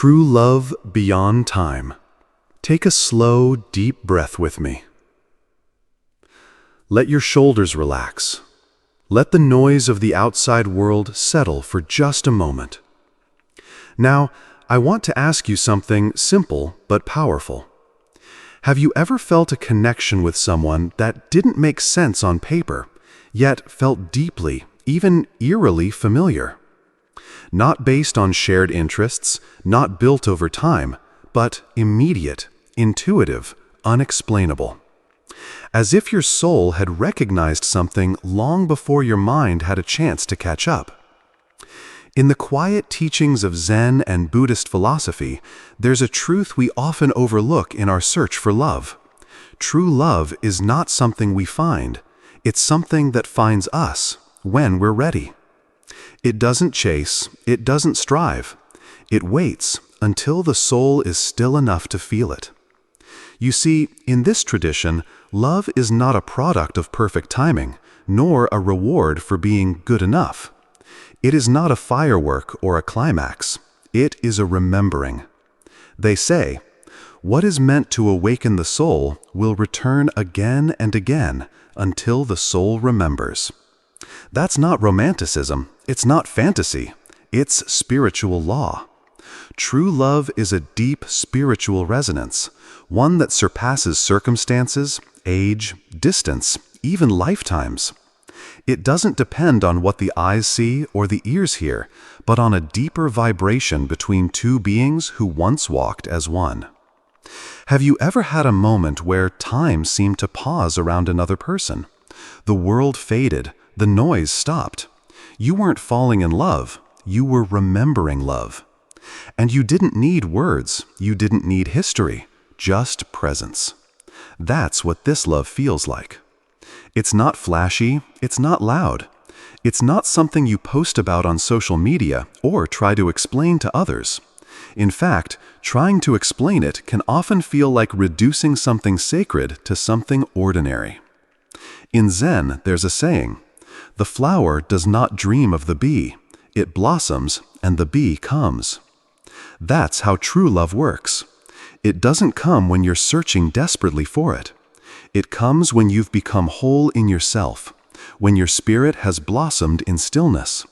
True love beyond time. Take a slow, deep breath with me. Let your shoulders relax. Let the noise of the outside world settle for just a moment. Now, I want to ask you something simple but powerful. Have you ever felt a connection with someone that didn't make sense on paper, yet felt deeply, even eerily familiar? Not based on shared interests, not built over time, but immediate, intuitive, unexplainable. As if your soul had recognized something long before your mind had a chance to catch up. In the quiet teachings of Zen and Buddhist philosophy, there's a truth we often overlook in our search for love. True love is not something we find, it's something that finds us when we're ready. It doesn't chase, it doesn't strive. It waits until the soul is still enough to feel it. You see, in this tradition, love is not a product of perfect timing, nor a reward for being good enough. It is not a firework or a climax. It is a remembering. They say, what is meant to awaken the soul will return again and again until the soul remembers. That's not romanticism, it's not fantasy, it's spiritual law. True love is a deep spiritual resonance, one that surpasses circumstances, age, distance, even lifetimes. It doesn't depend on what the eyes see or the ears hear, but on a deeper vibration between two beings who once walked as one. Have you ever had a moment where time seemed to pause around another person? The world faded, the noise stopped. You weren't falling in love, you were remembering love. And you didn't need words, you didn't need history, just presence. That's what this love feels like. It's not flashy, it's not loud. It's not something you post about on social media or try to explain to others. In fact, trying to explain it can often feel like reducing something sacred to something ordinary. In Zen, there's a saying, "The flower does not dream of the bee. It blossoms and the bee comes." That's how true love works. It doesn't come when you're searching desperately for it. It comes when you've become whole in yourself, when your spirit has blossomed in stillness.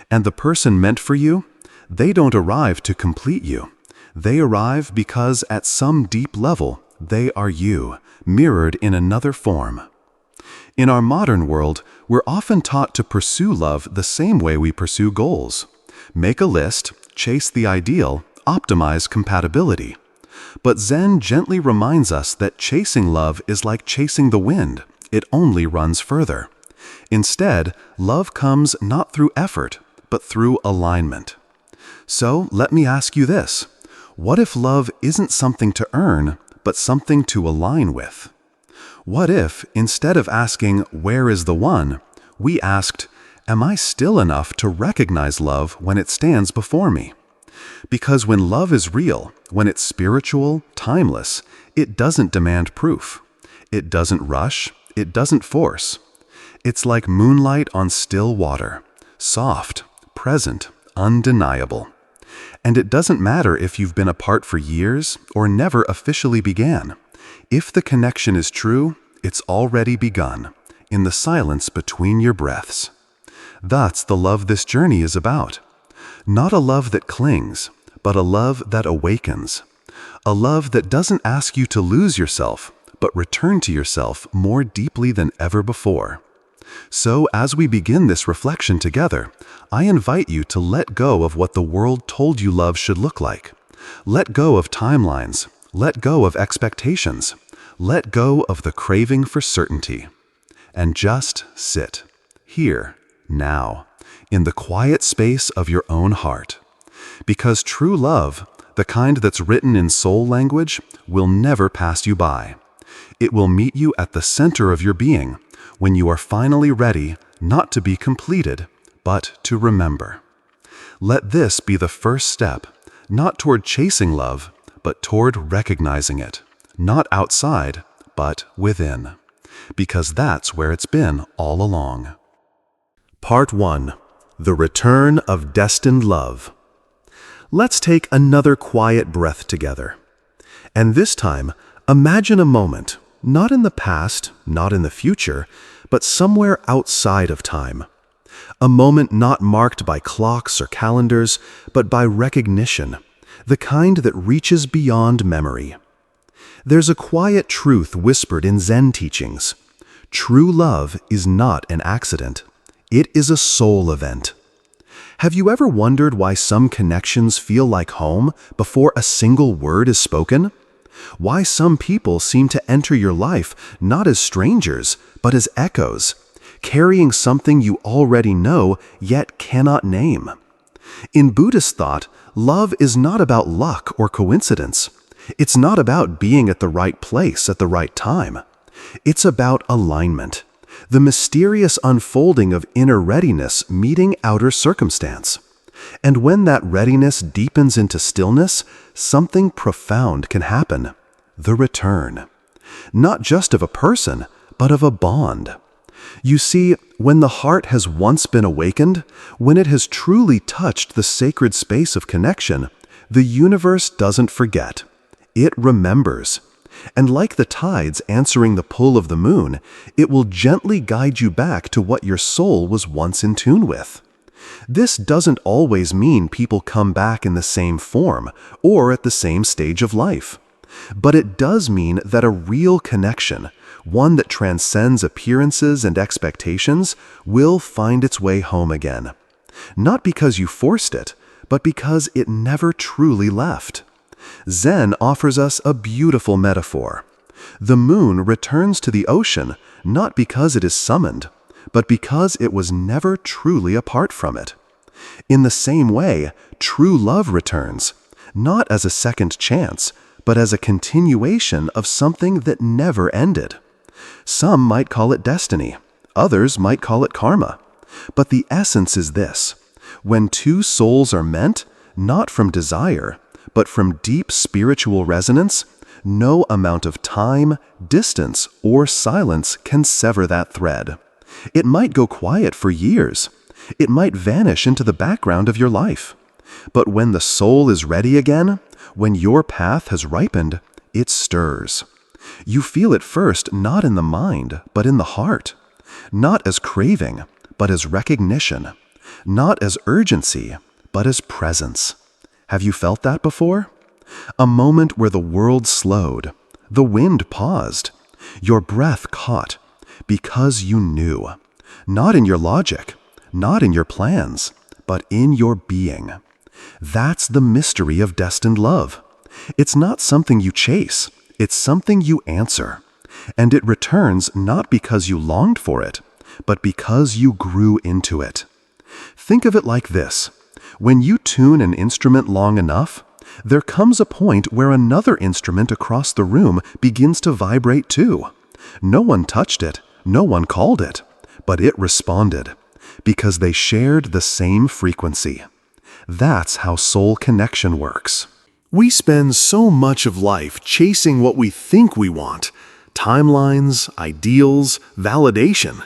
And the person meant for you, they don't arrive to complete you. They arrive because at some deep level, they are you, mirrored in another form. In our modern world, we're often taught to pursue love the same way we pursue goals. Make a list, chase the ideal, optimize compatibility. But Zen gently reminds us that chasing love is like chasing the wind. It only runs further. Instead, love comes not through effort, but through alignment. So let me ask you this. What if love isn't something to earn, but something to align with? What if, instead of asking, where is the one, we asked, am I still enough to recognize love when it stands before me? Because when love is real, when it's spiritual, timeless, it doesn't demand proof. It doesn't rush, it doesn't force. It's like moonlight on still water, soft, present, undeniable. And it doesn't matter if you've been apart for years or never officially began. If the connection is true, it's already begun, in the silence between your breaths. That's the love this journey is about. Not a love that clings, but a love that awakens. A love that doesn't ask you to lose yourself, but return to yourself more deeply than ever before. So as we begin this reflection together, I invite you to let go of what the world told you love should look like. Let go of timelines. Let go of expectations. Let go of the craving for certainty. And just sit, here, now, in the quiet space of your own heart. Because true love, the kind that's written in soul language, will never pass you by. It will meet you at the center of your being, when you are finally ready not to be completed, but to remember. Let this be the first step, not toward chasing love, but toward recognizing it, not outside, but within. Because that's where it's been all along. Part 1. The Return of Destined Love. Let's take another quiet breath together. And this time, imagine a moment, not in the past, not in the future, but somewhere outside of time. A moment not marked by clocks or calendars, but by recognition, the kind that reaches beyond memory. There's a quiet truth whispered in Zen teachings. True love is not an accident. It is a soul event. Have you ever wondered why some connections feel like home before a single word is spoken? Why some people seem to enter your life not as strangers, but as echoes, carrying something you already know yet cannot name? In Buddhist thought, love is not about luck or coincidence. It's not about being at the right place at the right time. It's about alignment, the mysterious unfolding of inner readiness meeting outer circumstance. And when that readiness deepens into stillness, something profound can happen. The return. Not just of a person, but of a bond. You see, when the heart has once been awakened, when it has truly touched the sacred space of connection, the universe doesn't forget. It remembers. And like the tides answering the pull of the moon, it will gently guide you back to what your soul was once in tune with. This doesn't always mean people come back in the same form or at the same stage of life. But it does mean that a real connection, one that transcends appearances and expectations, will find its way home again. Not because you forced it, but because it never truly left. Zen offers us a beautiful metaphor. The moon returns to the ocean not because it is summoned, but because it was never truly apart from it. In the same way, true love returns, not as a second chance, but as a continuation of something that never ended. Some might call it destiny, others might call it karma. But the essence is this: when two souls are meant, not from desire, but from deep spiritual resonance, no amount of time, distance, or silence can sever that thread. It might go quiet for years. It might vanish into the background of your life. But when the soul is ready again, when your path has ripened, it stirs. You feel it first not in the mind, but in the heart. Not as craving, but as recognition. Not as urgency, but as presence. Have you felt that before? A moment where the world slowed, the wind paused, your breath caught, because you knew. Not in your logic, not in your plans, but in your being. That's the mystery of destined love. It's not something you chase, it's something you answer. And it returns not because you longed for it, but because you grew into it. Think of it like this. When you tune an instrument long enough, there comes a point where another instrument across the room begins to vibrate too. No one touched it, no one called it, but it responded, because they shared the same frequency. That's how soul connection works. We spend so much of life chasing what we think we want, timelines, ideals, validation.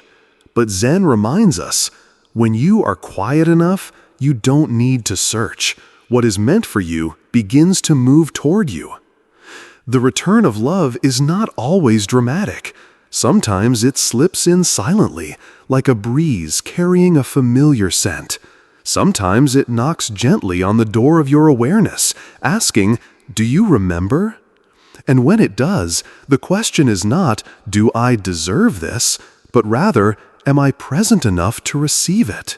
But Zen reminds us, when you are quiet enough, you don't need to search. What is meant for you begins to move toward you. The return of love is not always dramatic. Sometimes it slips in silently, like a breeze carrying a familiar scent. Sometimes it knocks gently on the door of your awareness, asking, "Do you remember?" And when it does, the question is not, "Do I deserve this?" but rather, "Am I present enough to receive it?"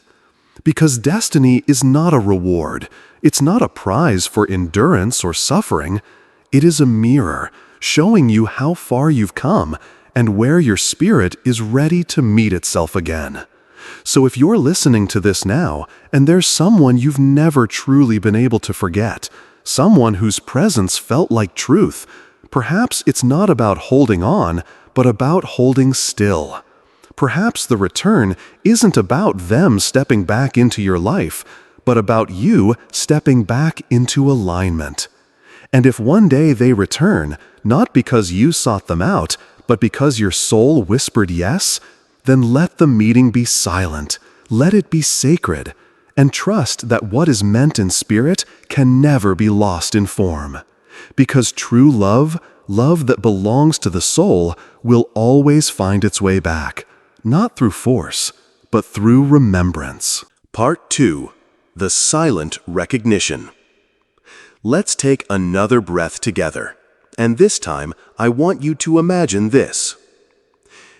Because destiny is not a reward. It's not a prize for endurance or suffering. It is a mirror, showing you how far you've come and where your spirit is ready to meet itself again. So if you're listening to this now, and there's someone you've never truly been able to forget, someone whose presence felt like truth, perhaps it's not about holding on, but about holding still. Perhaps the return isn't about them stepping back into your life, but about you stepping back into alignment. And if one day they return, not because you sought them out, but because your soul whispered yes, then let the meeting be silent, let it be sacred, and trust that what is meant in spirit can never be lost in form. Because true love, love that belongs to the soul, will always find its way back, not through force, but through remembrance. Part 2. The Silent Recognition. Let's take another breath together. And this time, I want you to imagine this.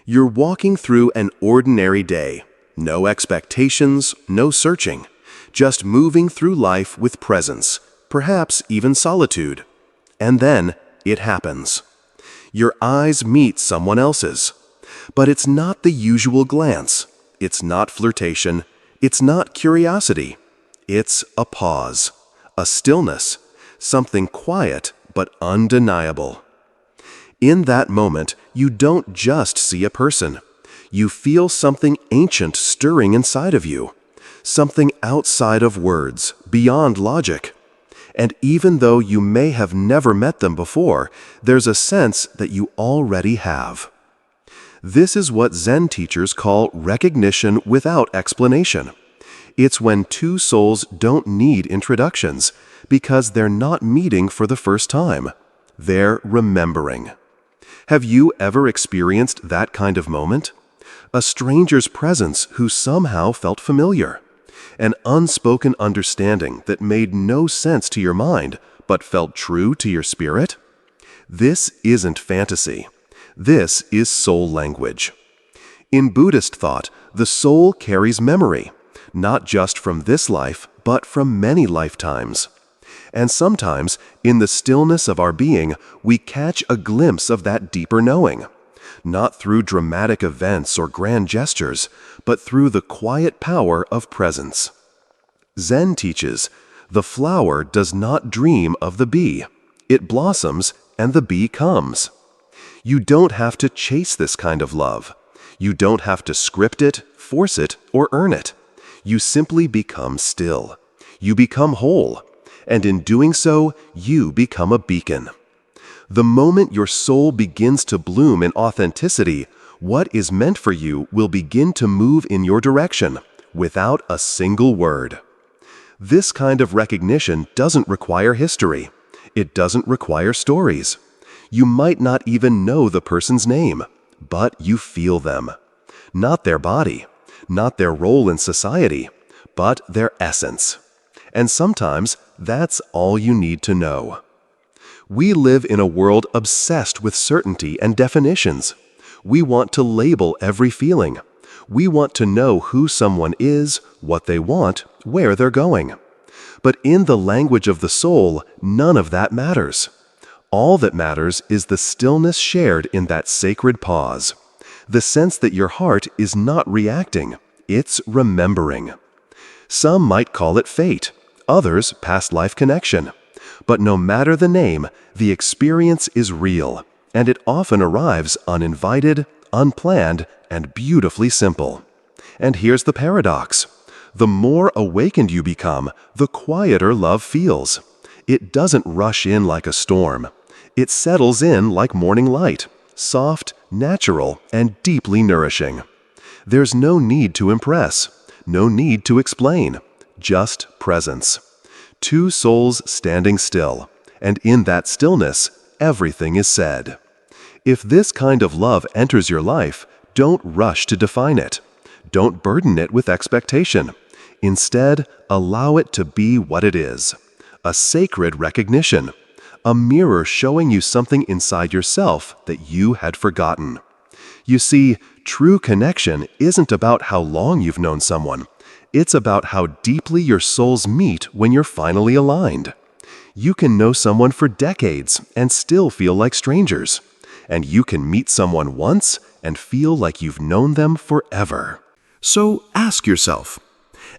You're walking through an ordinary day. No expectations, no searching. Just moving through life with presence, perhaps even solitude. And then, it happens. Your eyes meet someone else's. But it's not the usual glance. It's not flirtation. It's not curiosity. It's a pause, a stillness, something quiet but undeniable. In that moment, you don't just see a person. You feel something ancient stirring inside of you, something outside of words, beyond logic. And even though you may have never met them before, there's a sense that you already have. This is what Zen teachers call recognition without explanation. It's when two souls don't need introductions, because they're not meeting for the first time. They're remembering. Have you ever experienced that kind of moment? A stranger's presence who somehow felt familiar. An unspoken understanding that made no sense to your mind, but felt true to your spirit? This isn't fantasy. This is soul language. In Buddhist thought, the soul carries memory, not just from this life, but from many lifetimes. And sometimes, in the stillness of our being, we catch a glimpse of that deeper knowing. Not through dramatic events or grand gestures, but through the quiet power of presence. Zen teaches, the flower does not dream of the bee. It blossoms and the bee comes. You don't have to chase this kind of love. You don't have to script it, force it, or earn it. You simply become still. You become whole. And in doing so, you become a beacon. The moment your soul begins to bloom in authenticity, what is meant for you will begin to move in your direction, without a single word. This kind of recognition doesn't require history. It doesn't require stories. You might not even know the person's name, but you feel them. Not their body, not their role in society, but their essence. And sometimes that's all you need to know. We live in a world obsessed with certainty and definitions. We want to label every feeling. We want to know who someone is, what they want, where they're going. But in the language of the soul, none of that matters. All that matters is the stillness shared in that sacred pause. The sense that your heart is not reacting, it's remembering. Some might call it fate, others past life connection. But no matter the name, the experience is real, and it often arrives uninvited, unplanned, and beautifully simple. And here's the paradox. The more awakened you become, the quieter love feels. It doesn't rush in like a storm. It settles in like morning light, soft, natural, and deeply nourishing. There's no need to impress, no need to explain, just presence. Two souls standing still, and in that stillness, everything is said. If this kind of love enters your life, don't rush to define it. Don't burden it with expectation. Instead, allow it to be what it is. A sacred recognition. A mirror showing you something inside yourself that you had forgotten. You see, true connection isn't about how long you've known someone. It's about how deeply your souls meet when you're finally aligned. You can know someone for decades and still feel like strangers. And you can meet someone once and feel like you've known them forever. So ask yourself,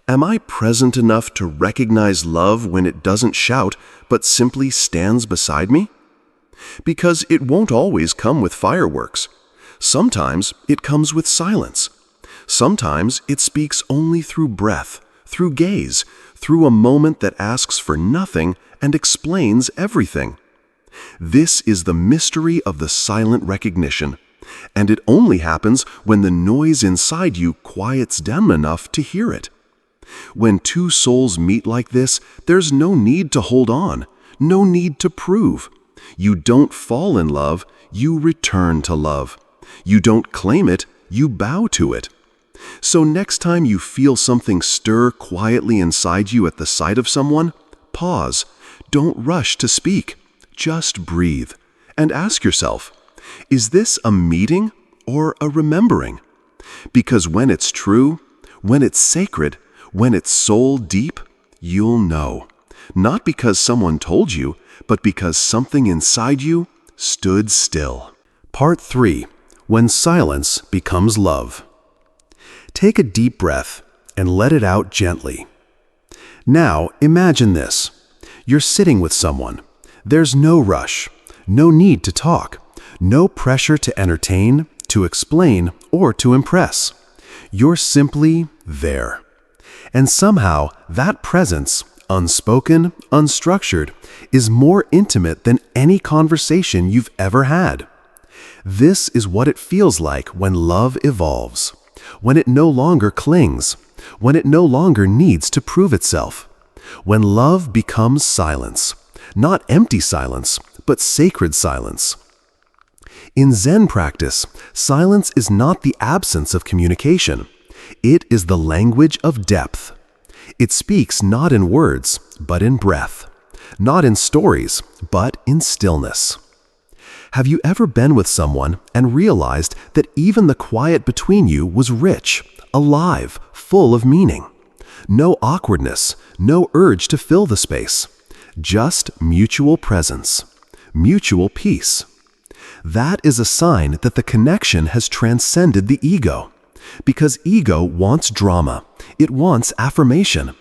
am I present enough to recognize love when it doesn't shout but simply stands beside me? Because it won't always come with fireworks. Sometimes it comes with silence. Sometimes it speaks only through breath, through gaze, through a moment that asks for nothing and explains everything. This is the mystery of the silent recognition, and it only happens when the noise inside you quiets down enough to hear it. When two souls meet like this, there's no need to hold on, no need to prove. You don't fall in love, you return to love. You don't claim it, you bow to it. So next time you feel something stir quietly inside you at the sight of someone, pause. Don't rush to speak. Just breathe. And ask yourself, is this a meeting or a remembering? Because when it's true, when it's sacred, when it's soul deep, you'll know. Not because someone told you, but because something inside you stood still. Part 3. When silence becomes love. Take a deep breath and let it out gently. Now imagine this. You're sitting with someone. There's no rush, no need to talk, no pressure to entertain, to explain, or to impress. You're simply there. And somehow that presence, unspoken, unstructured, is more intimate than any conversation you've ever had. This is what it feels like when love evolves, when it no longer clings, when it no longer needs to prove itself, when love becomes silence, not empty silence, but sacred silence. In Zen practice, silence is not the absence of communication. It is the language of depth. It speaks not in words, but in breath, not in stories, but in stillness. Have you ever been with someone and realized that even the quiet between you was rich, alive, full of meaning? No awkwardness, no urge to fill the space. Just mutual presence, mutual peace. That is a sign that the connection has transcended the ego. Because ego wants drama, it wants affirmation,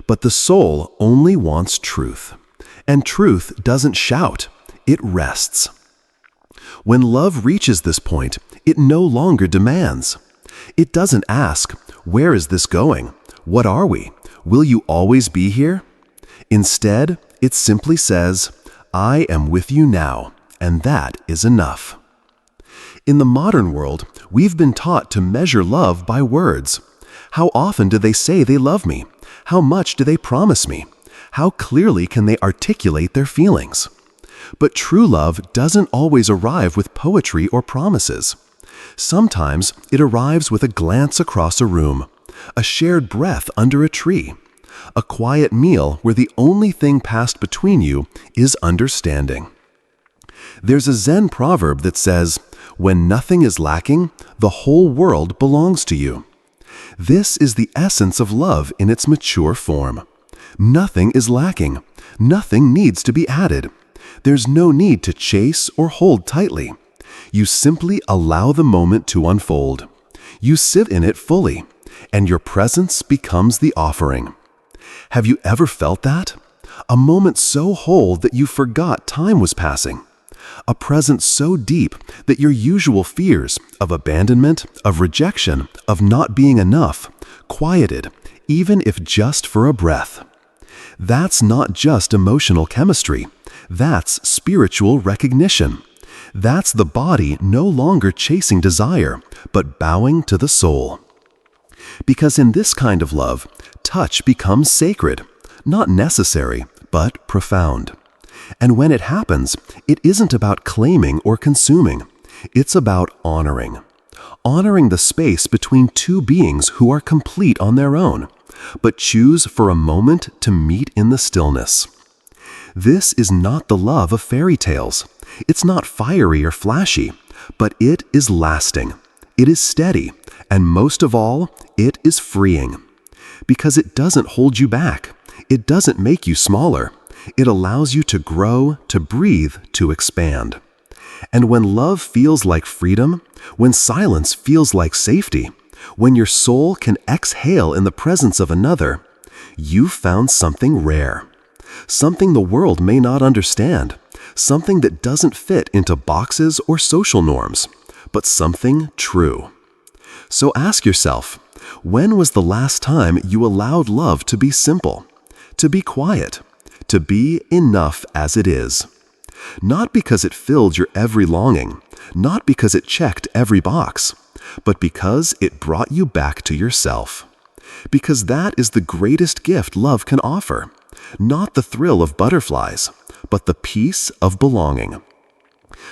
but the soul only wants truth. And truth doesn't shout, it rests. When love reaches this point, it no longer demands. It doesn't ask, where is this going? What are we? Will you always be here? Instead, it simply says, I am with you now, and that is enough. In the modern world, we've been taught to measure love by words. How often do they say they love me? How much do they promise me? How clearly can they articulate their feelings? But true love doesn't always arrive with poetry or promises. Sometimes it arrives with a glance across a room, a shared breath under a tree, a quiet meal where the only thing passed between you is understanding. There's a Zen proverb that says, when nothing is lacking, the whole world belongs to you. This is the essence of love in its mature form. Nothing is lacking. Nothing needs to be added. There's no need to chase or hold tightly. You simply allow the moment to unfold. You sit in it fully, and your presence becomes the offering. Have you ever felt that? A moment so whole that you forgot time was passing. A presence so deep that your usual fears of abandonment, of rejection, of not being enough, quieted, even if just for a breath. That's not just emotional chemistry. That's spiritual recognition. That's the body no longer chasing desire, but bowing to the soul. Because in this kind of love, touch becomes sacred, not necessary, but profound. And when it happens, it isn't about claiming or consuming. It's about honoring. Honoring the space between two beings who are complete on their own, but choose for a moment to meet in the stillness. This is not the love of fairy tales. It's not fiery or flashy, but it is lasting. It is steady, and most of all, it is freeing. Because it doesn't hold you back. It doesn't make you smaller. It allows you to grow, to breathe, to expand. And when love feels like freedom, when silence feels like safety, when your soul can exhale in the presence of another, you've found something rare. Something the world may not understand. Something that doesn't fit into boxes or social norms, but something true. So ask yourself, when was the last time you allowed love to be simple, to be quiet, to be enough as it is? Not because it filled your every longing, not because it checked every box, but because it brought you back to yourself. Because that is the greatest gift love can offer. Not the thrill of butterflies, but the peace of belonging.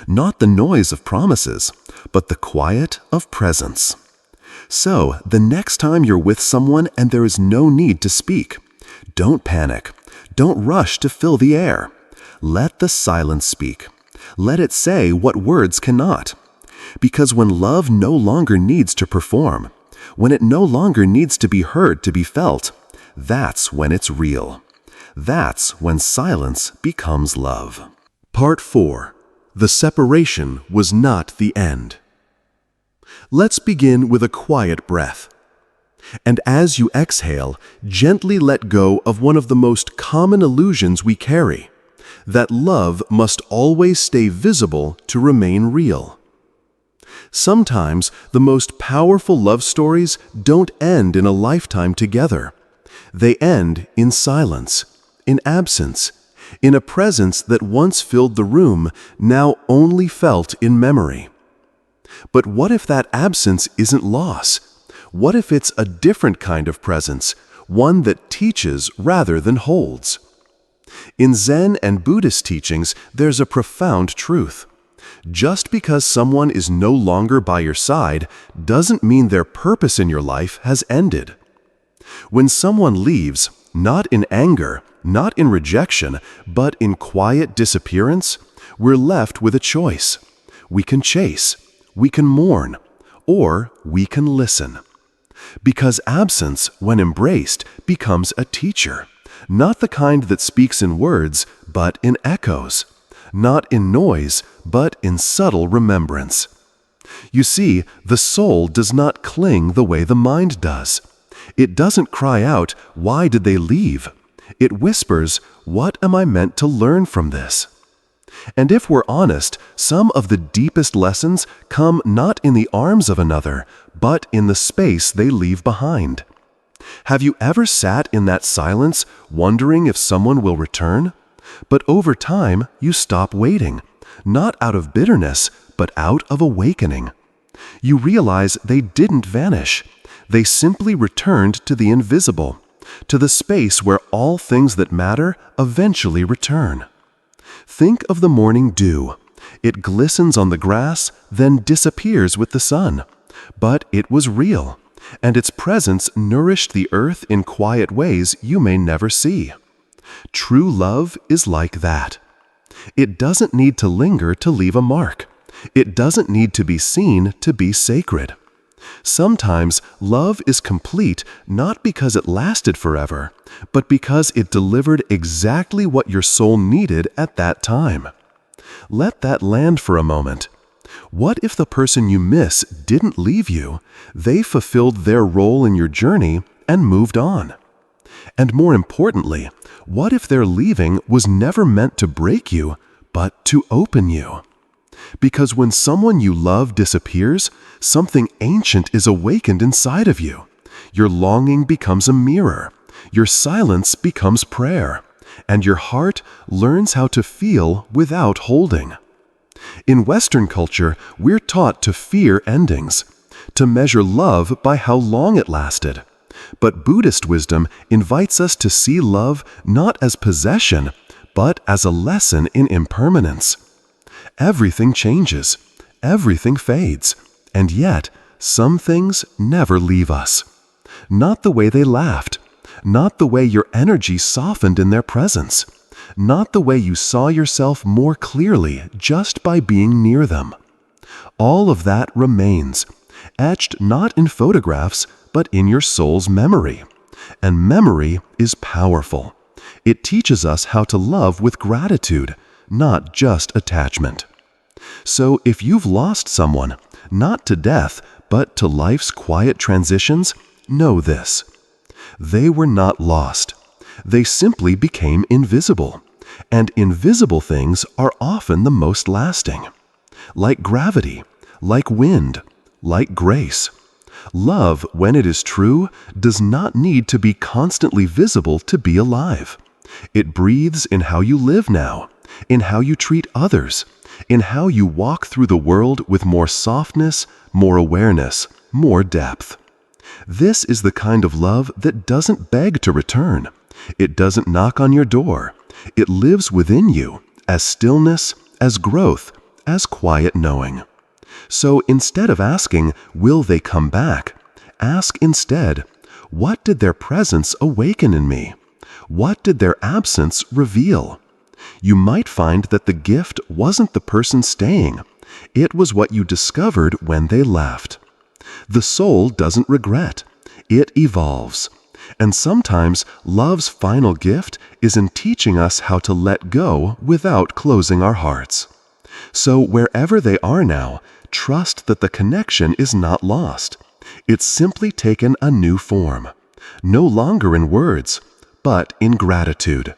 Not the noise of promises, but the quiet of presence. So, the next time you're with someone and there is no need to speak, don't panic. Don't rush to fill the air. Let the silence speak. Let it say what words cannot. Because when love no longer needs to perform, when it no longer needs to be heard to be felt, that's when it's real. That's when silence becomes love. Part 4. The separation was not the end. Let's begin with a quiet breath. And as you exhale, gently let go of one of the most common illusions we carry, that love must always stay visible to remain real. Sometimes the most powerful love stories don't end in a lifetime together. They end in silence, in absence, in a presence that once filled the room, now only felt in memory. But what if that absence isn't loss? What if it's a different kind of presence, one that teaches rather than holds? In Zen and Buddhist teachings, there's a profound truth. Just because someone is no longer by your side doesn't mean their purpose in your life has ended. When someone leaves, not in anger, not in rejection, but in quiet disappearance, we're left with a choice. We can chase, we can mourn, or we can listen. Because absence, when embraced, becomes a teacher, not the kind that speaks in words, but in echoes, not in noise, but in subtle remembrance. You see, the soul does not cling the way the mind does. It doesn't cry out, "Why did they leave?" It whispers, "What am I meant to learn from this?" And if we're honest, some of the deepest lessons come not in the arms of another, but in the space they leave behind. Have you ever sat in that silence, wondering if someone will return? But over time, you stop waiting, not out of bitterness, but out of awakening. You realize they didn't vanish. They simply returned to the invisible, to the space where all things that matter eventually return. Think of the morning dew. It glistens on the grass, then disappears with the sun. But it was real, and its presence nourished the earth in quiet ways you may never see. True love is like that. It doesn't need to linger to leave a mark. It doesn't need to be seen to be sacred. Sometimes love is complete not because it lasted forever, but because it delivered exactly what your soul needed at that time. Let that land for a moment. What if the person you miss didn't leave you? They fulfilled their role in your journey and moved on. And more importantly, what if their leaving was never meant to break you, but to open you? Because when someone you love disappears, something ancient is awakened inside of you. Your longing becomes a mirror, your silence becomes prayer, and your heart learns how to feel without holding. In Western culture, we're taught to fear endings, to measure love by how long it lasted. But Buddhist wisdom invites us to see love not as possession, but as a lesson in impermanence. Everything changes, everything fades, and yet some things never leave us. Not the way they laughed, not the way your energy softened in their presence, not the way you saw yourself more clearly just by being near them. All of that remains, etched not in photographs, but in your soul's memory. And memory is powerful. It teaches us how to love with gratitude, not just attachment. So if you've lost someone, not to death, but to life's quiet transitions, know this. They were not lost. They simply became invisible. And invisible things are often the most lasting. Like gravity, like wind, like grace. Love, when it is true, does not need to be constantly visible to be alive. It breathes in how you live now, in how you treat others, in how you walk through the world with more softness, more awareness, more depth. This is the kind of love that doesn't beg to return. It doesn't knock on your door. It lives within you, as stillness, as growth, as quiet knowing. So instead of asking, will they come back? Ask instead, what did their presence awaken in me? What did their absence reveal? You might find that the gift wasn't the person staying. It was what you discovered when they left. The soul doesn't regret. It evolves. And sometimes love's final gift is in teaching us how to let go without closing our hearts. So wherever they are now, trust that the connection is not lost. It's simply taken a new form, no longer in words, but in gratitude.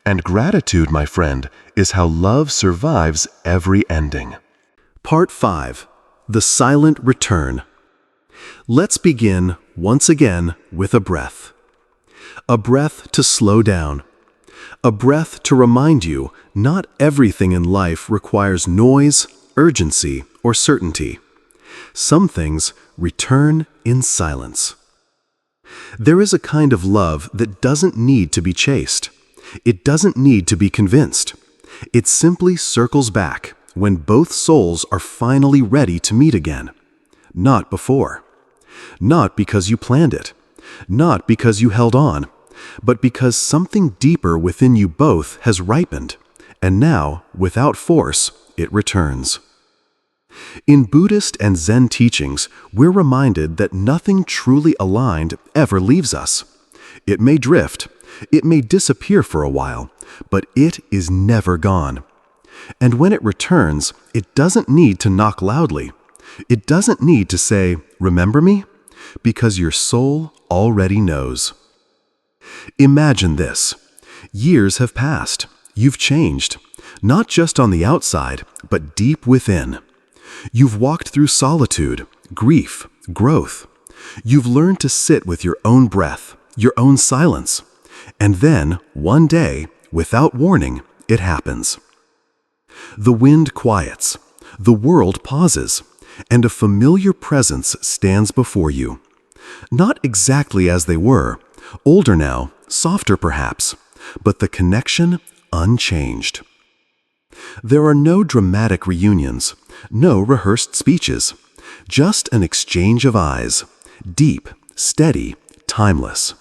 And gratitude, my friend, is how love survives every ending. Part 5. The Silent Return. Let's begin, once again, with a breath. A breath to slow down. A breath to remind you not everything in life requires noise, urgency, or certainty. Some things return in silence. There is a kind of love that doesn't need to be chased. It doesn't need to be convinced. It simply circles back when both souls are finally ready to meet again. Not before. Not because you planned it. Not because you held on, but because something deeper within you both has ripened, and now, without force, it returns. In Buddhist and Zen teachings, we're reminded that nothing truly aligned ever leaves us. It may drift, it may disappear for a while, but it is never gone. And when it returns, it doesn't need to knock loudly. It doesn't need to say, "Remember me?" because your soul already knows. Imagine this. Years have passed. You've changed, not just on the outside, but deep within. You've walked through solitude, grief, growth. You've learned to sit with your own breath, your own silence. And then, one day, without warning, it happens. The wind quiets, the world pauses, and a familiar presence stands before you. Not exactly as they were, older now, softer perhaps, but the connection unchanged. There are no dramatic reunions, no rehearsed speeches, just an exchange of eyes, deep, steady, timeless.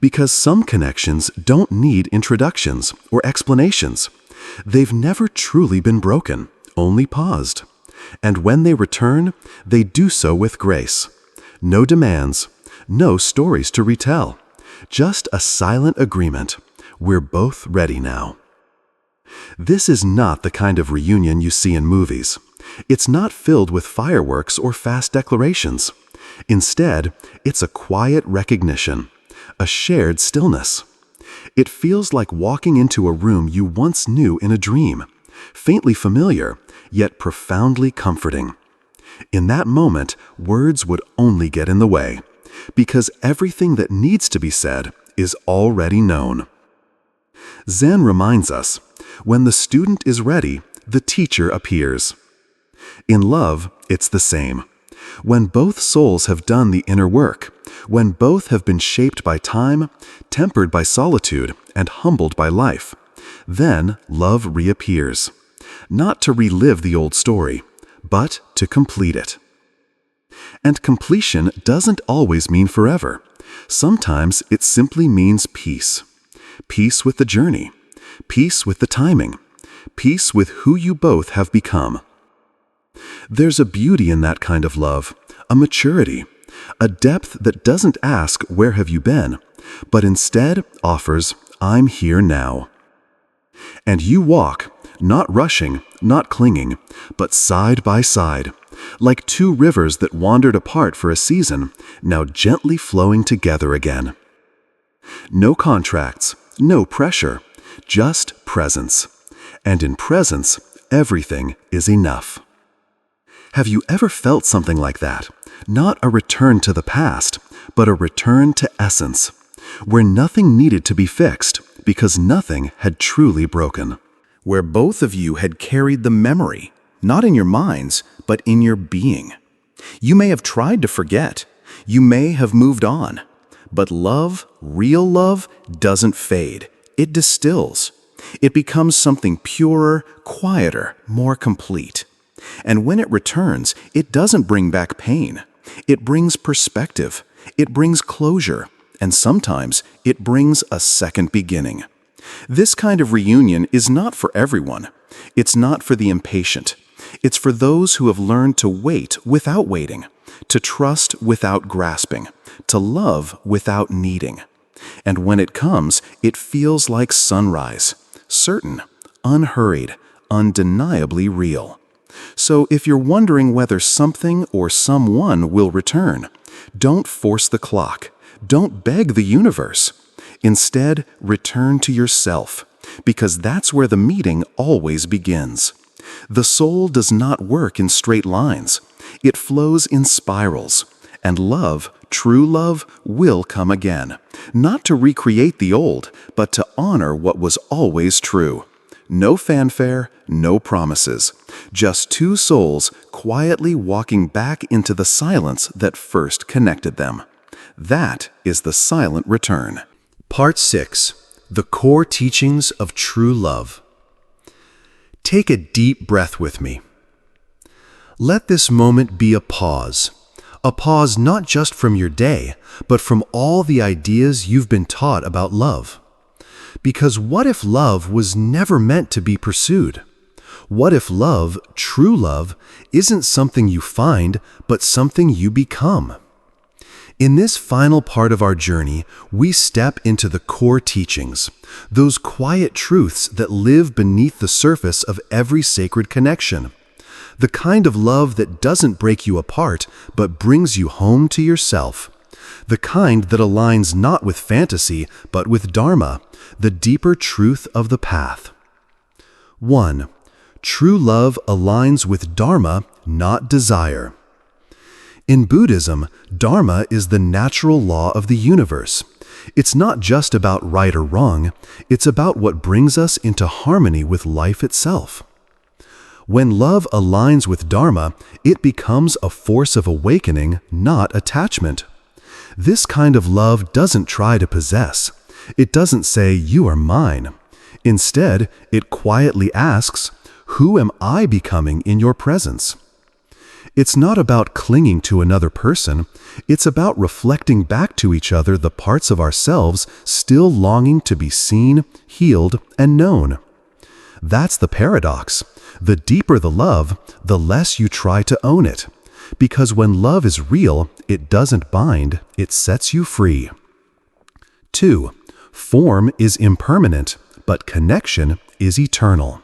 Because some connections don't need introductions or explanations. They've never truly been broken, only paused. And when they return, they do so with grace. No demands, no stories to retell. Just a silent agreement. We're both ready now. This is not the kind of reunion you see in movies. It's not filled with fireworks or fast declarations. Instead, it's a quiet recognition, a shared stillness. It feels like walking into a room you once knew in a dream, faintly familiar, yet profoundly comforting. In that moment, words would only get in the way, because everything that needs to be said is already known. Zen reminds us, when the student is ready, the teacher appears. In love, it's the same. When both souls have done the inner work, when both have been shaped by time, tempered by solitude, and humbled by life, then love reappears. Not to relive the old story, but to complete it. And completion doesn't always mean forever. Sometimes it simply means peace. Peace with the journey. Peace with the timing. Peace with who you both have become. There's a beauty in that kind of love, a maturity, a depth that doesn't ask, "Where have you been?" but instead offers, "I'm here now." And you walk, not rushing, not clinging, but side by side, like two rivers that wandered apart for a season, now gently flowing together again. No contracts, no pressure, just presence. And in presence, everything is enough. Have you ever felt something like that? Not a return to the past, but a return to essence, where nothing needed to be fixed because nothing had truly broken. Where both of you had carried the memory, not in your minds, but in your being. You may have tried to forget. You may have moved on. But love, real love, doesn't fade. It distills. It becomes something purer, quieter, more complete. And when it returns, it doesn't bring back pain. It brings perspective. It brings closure. And sometimes it brings a second beginning. This kind of reunion is not for everyone. It's not for the impatient. It's for those who have learned to wait without waiting, to trust without grasping, to love without needing. And when it comes, it feels like sunrise, certain, unhurried, undeniably real. So if you're wondering whether something or someone will return, don't force the clock. Don't beg the universe. Instead, return to yourself, because that's where the meeting always begins. The soul does not work in straight lines. It flows in spirals. And love, true love, will come again, not to recreate the old, but to honor what was always true. No fanfare, no promises. Just two souls quietly walking back into the silence that first connected them. That is the silent return. Part 6. The Core Teachings of True Love. Take a deep breath with me. Let this moment be a pause not just from your day, but from all the ideas you've been taught about love. Because what if love was never meant to be pursued? What if love, true love, isn't something you find, but something you become? In this final part of our journey, we step into the core teachings, those quiet truths that live beneath the surface of every sacred connection. The kind of love that doesn't break you apart, but brings you home to yourself. The kind that aligns not with fantasy, but with Dharma, the deeper truth of the path. 1. True love aligns with Dharma, not desire. In Buddhism, Dharma is the natural law of the universe. It's not just about right or wrong, it's about what brings us into harmony with life itself. When love aligns with Dharma, it becomes a force of awakening, not attachment. This kind of love doesn't try to possess. It doesn't say, "You are mine." Instead, it quietly asks, "Who am I becoming in your presence?" It's not about clinging to another person. It's about reflecting back to each other the parts of ourselves still longing to be seen, healed, and known. That's the paradox. The deeper the love, the less you try to own it. Because when love is real, it doesn't bind, it sets you free. 2. Form is impermanent, but connection is eternal.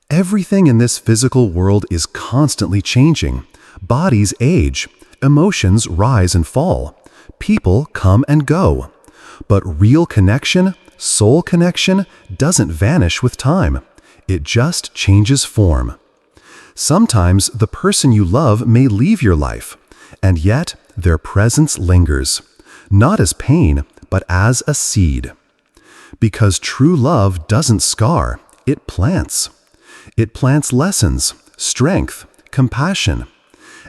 Everything in this physical world is constantly changing. Bodies age, emotions rise and fall, people come and go. But real connection, soul connection, doesn't vanish with time. It just changes form. Sometimes the person you love may leave your life, and yet their presence lingers, not as pain, but as a seed. Because true love doesn't scar, it plants. It plants lessons, strength, compassion.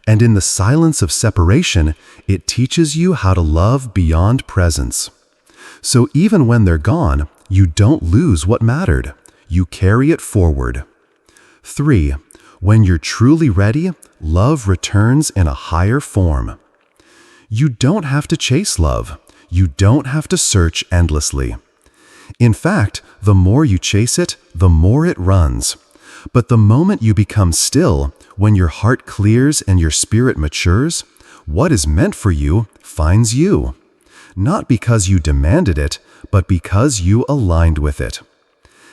And in the silence of separation, it teaches you how to love beyond presence. So even when they're gone, you don't lose what mattered. You carry it forward. 3. When you're truly ready, love returns in a higher form. You don't have to chase love. You don't have to search endlessly. In fact, the more you chase it, the more it runs. But the moment you become still, when your heart clears and your spirit matures, what is meant for you finds you. Not because you demanded it, but because you aligned with it.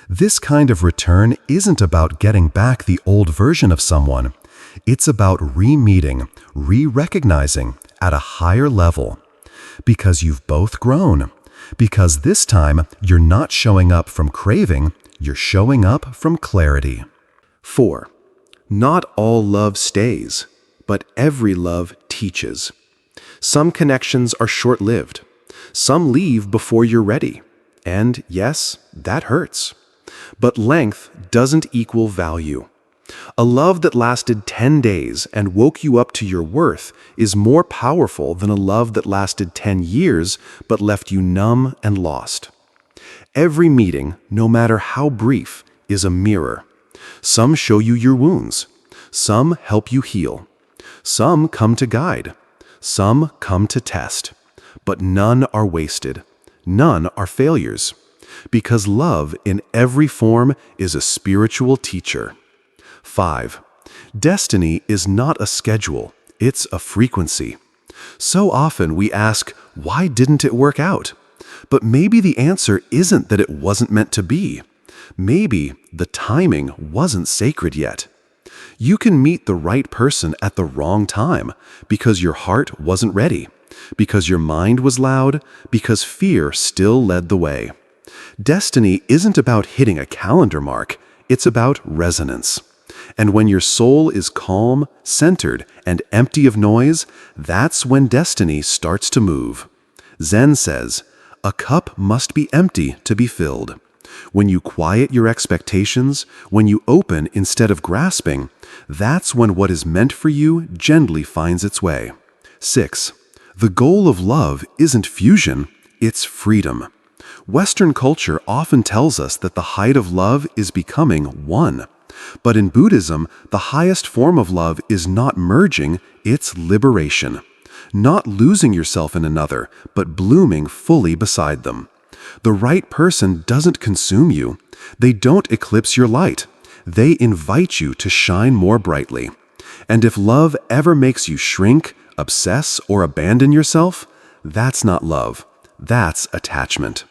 This kind of return isn't about getting back the old version of someone. It's about re-meeting, re-recognizing at a higher level. Because you've both grown. Because this time, you're not showing up from craving, you're showing up from clarity. 4. Not all love stays, but every love teaches. Some connections are short-lived. Some leave before you're ready. And yes, that hurts. But length doesn't equal value. A love that lasted 10 days and woke you up to your worth is more powerful than a love that lasted 10 years but left you numb and lost. Every meeting, no matter how brief, is a mirror. Some show you your wounds. Some help you heal. Some come to guide. Some come to test. But none are wasted. None are failures. Because love in every form is a spiritual teacher. 5. Destiny is not a schedule, it's a frequency. So often we ask, why didn't it work out? But maybe the answer isn't that it wasn't meant to be. Maybe the timing wasn't sacred yet. You can meet the right person at the wrong time because your heart wasn't ready, because your mind was loud, because fear still led the way. Destiny isn't about hitting a calendar mark, it's about resonance. And when your soul is calm, centered, and empty of noise, that's when destiny starts to move. Zen says, "A cup must be empty to be filled." When you quiet your expectations, when you open instead of grasping, that's when what is meant for you gently finds its way. 6. The goal of love isn't fusion, it's freedom. Western culture often tells us that the height of love is becoming one. But in Buddhism, the highest form of love is not merging, it's liberation. Not losing yourself in another, but blooming fully beside them. The right person doesn't consume you. They don't eclipse your light. They invite you to shine more brightly. And if love ever makes you shrink, obsess, or abandon yourself, that's not love. That's attachment.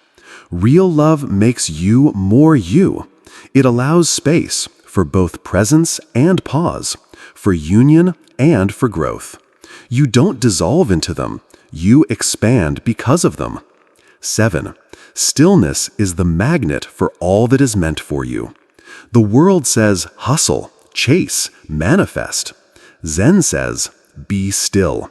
Real love makes you more you. It allows space for both presence and pause, for union and for growth. You don't dissolve into them. You expand because of them. 7. Stillness is the magnet for all that is meant for you. The world says hustle, chase, manifest. Zen says be still.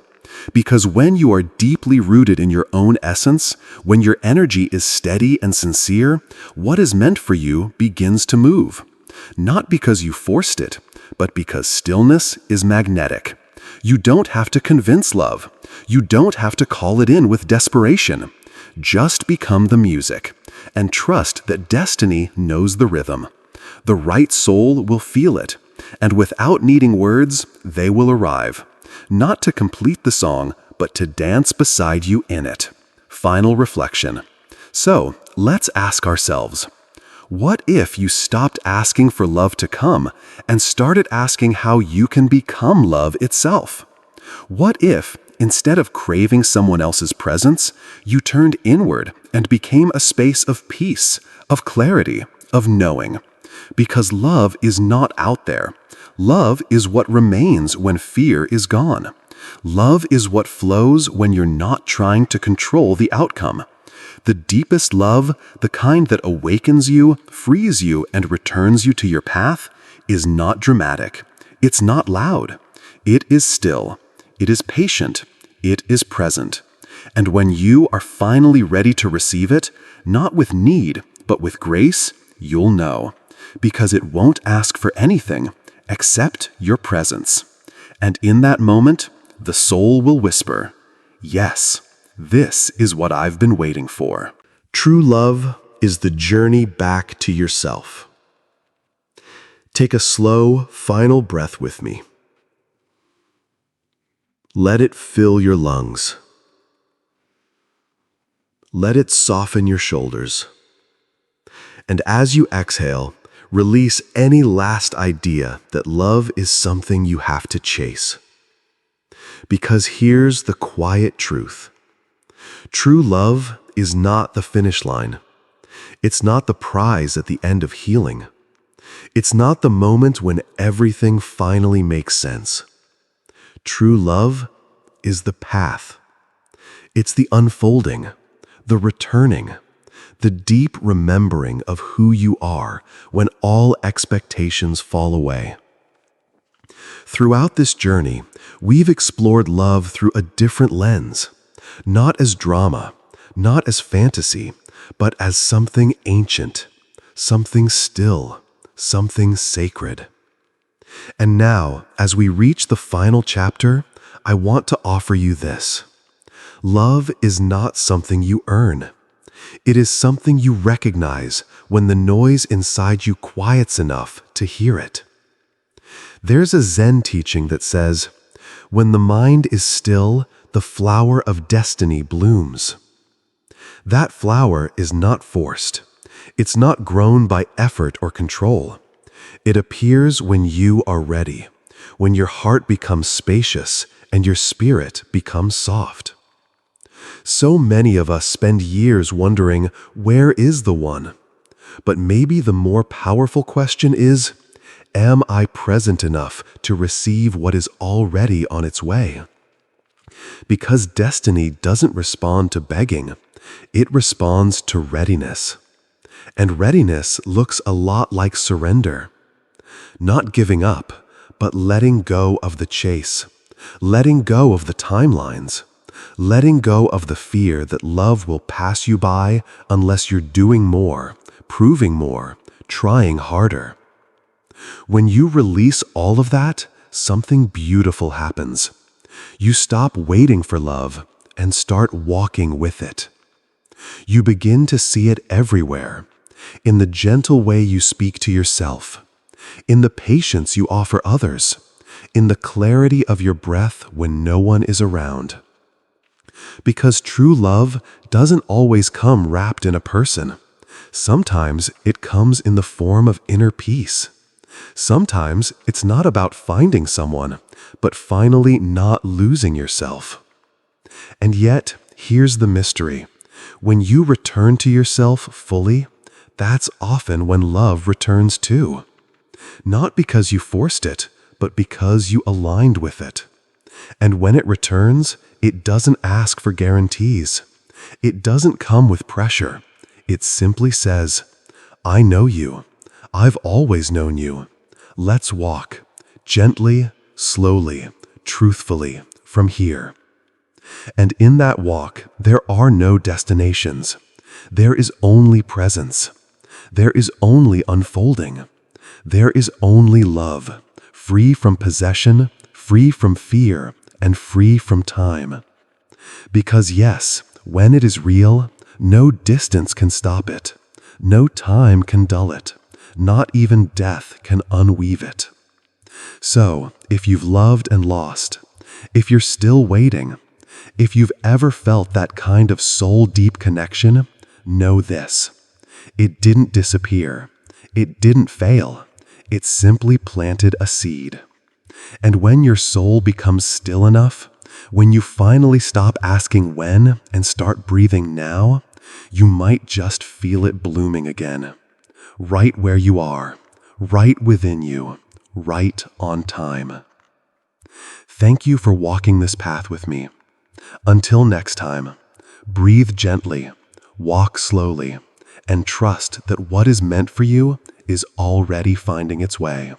Because when you are deeply rooted in your own essence, when your energy is steady and sincere, what is meant for you begins to move. Not because you forced it, but because stillness is magnetic. You don't have to convince love. You don't have to call it in with desperation. Just become the music and trust that destiny knows the rhythm. The right soul will feel it, and without needing words, they will arrive. Not to complete the song, but to dance beside you in it. Final reflection. So, let's ask ourselves, what if you stopped asking for love to come and started asking how you can become love itself? What if, instead of craving someone else's presence, you turned inward and became a space of peace, of clarity, of knowing? Because love is not out there. Love is what remains when fear is gone. Love is what flows when you're not trying to control the outcome. The deepest love, the kind that awakens you, frees you, and returns you to your path, is not dramatic. It's not loud. It is still. It is patient. It is present. And when you are finally ready to receive it, not with need, but with grace, you'll know. Because it won't ask for anything except your presence. And in that moment, the soul will whisper, "Yes, this is what I've been waiting for." True love is the journey back to yourself. Take a slow, final breath with me. Let it fill your lungs. Let it soften your shoulders. And as you exhale, release any last idea that love is something you have to chase. Because here's the quiet truth. True love is not the finish line. It's not the prize at the end of healing. It's not the moment when everything finally makes sense. True love is the path. It's the unfolding, the returning, the deep remembering of who you are when all expectations fall away. Throughout this journey, we've explored love through a different lens, not as drama, not as fantasy, but as something ancient, something still, something sacred. And now, as we reach the final chapter, I want to offer you this. Love is not something you earn. It is something you recognize when the noise inside you quiets enough to hear it. There's a Zen teaching that says, when the mind is still, the flower of destiny blooms. That flower is not forced. It's not grown by effort or control. It appears when you are ready, when your heart becomes spacious and your spirit becomes soft. So many of us spend years wondering, where is the one? But maybe the more powerful question is, am I present enough to receive what is already on its way? Because destiny doesn't respond to begging, it responds to readiness. And readiness looks a lot like surrender. Not giving up, but letting go of the chase, letting go of the timelines, letting go of the fear that love will pass you by unless you're doing more, proving more, trying harder. When you release all of that, something beautiful happens. You stop waiting for love and start walking with it. You begin to see it everywhere, in the gentle way you speak to yourself, in the patience you offer others, in the clarity of your breath when no one is around. Because true love doesn't always come wrapped in a person. Sometimes it comes in the form of inner peace. Sometimes it's not about finding someone, but finally not losing yourself. And yet, here's the mystery. When you return to yourself fully, that's often when love returns too. Not because you forced it, but because you aligned with it. And when it returns, it doesn't ask for guarantees. It doesn't come with pressure. It simply says, I know you. I've always known you. Let's walk, gently, slowly, truthfully, from here. And in that walk, there are no destinations. There is only presence. There is only unfolding. There is only love, free from possession, free from fear, and free from time. Because yes, when it is real, no distance can stop it. No time can dull it. Not even death can unweave it. So, if you've loved and lost, if you're still waiting, if you've ever felt that kind of soul-deep connection, know this. It didn't disappear. It didn't fail. It simply planted a seed. And when your soul becomes still enough, when you finally stop asking when and start breathing now, you might just feel it blooming again. Right where you are, right within you, right on time. Thank you for walking this path with me. Until next time, breathe gently, walk slowly, and trust that what is meant for you is already finding its way.